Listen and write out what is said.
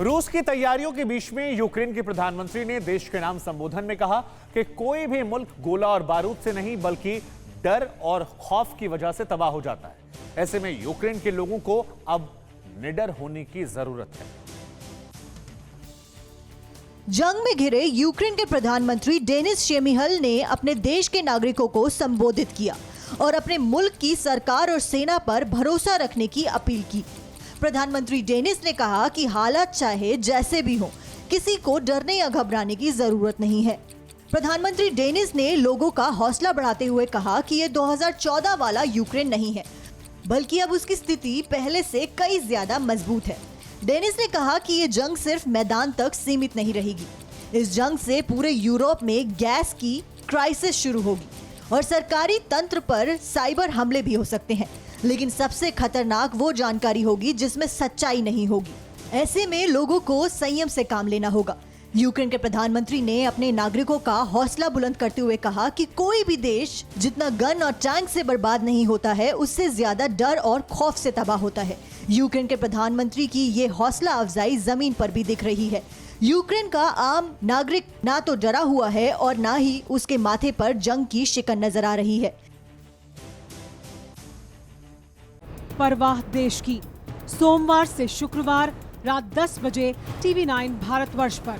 रूस की तैयारियों के बीच में यूक्रेन के प्रधानमंत्री ने देश के नाम संबोधन में कहा कि कोई भी मुल्क गोला और बारूद से नहीं बल्कि डर और खौफ की वजह से तबाह हो जाता है। ऐसे में यूक्रेन के लोगों को अब निडर होने की जरूरत है। जंग में घिरे यूक्रेन के प्रधानमंत्री डेनिस शेमिहल ने अपने देश के नागरिकों को संबोधित किया और अपने मुल्क की सरकार और सेना पर भरोसा रखने की अपील की। प्रधानमंत्री डेनिस ने कहा कि हालात चाहे जैसे भी हो, किसी को डरने या घबराने की जरूरत नहीं है। प्रधानमंत्री डेनिस ने लोगों का हौसला बढ़ाते हुए कहा कि ये 2014 वाला यूक्रेन नहीं है, बल्कि अब उसकी स्थिति पहले से कई ज्यादा मजबूत है। डेनिस ने कहा कि ये जंग सिर्फ मैदान तक सीमित नहीं रहेगी। इस जंग से पूरे यूरोप में गैस की क्राइसिस शुरू होगी और सरकारी तंत्र पर साइबर हमले भी हो सकते हैं। लेकिन सबसे खतरनाक वो जानकारी होगी जिसमें सच्चाई नहीं होगी। ऐसे में लोगों को संयम से काम लेना होगा। यूक्रेन के प्रधानमंत्री ने अपने नागरिकों का हौसला बुलंद करते हुए कहा कि कोई भी देश जितना गन और टैंक से बर्बाद नहीं होता है, उससे ज्यादा डर और खौफ से तबाह होता है। यूक्रेन के प्रधानमंत्री की ये हौसला अफजाई जमीन पर भी दिख रही है। यूक्रेन का आम नागरिक ना तो डरा हुआ है और ना ही उसके माथे पर जंग की शिकन नजर आ रही है। परवाह देश की, सोमवार से शुक्रवार रात 10 बजे TV9 भारतवर्ष पर।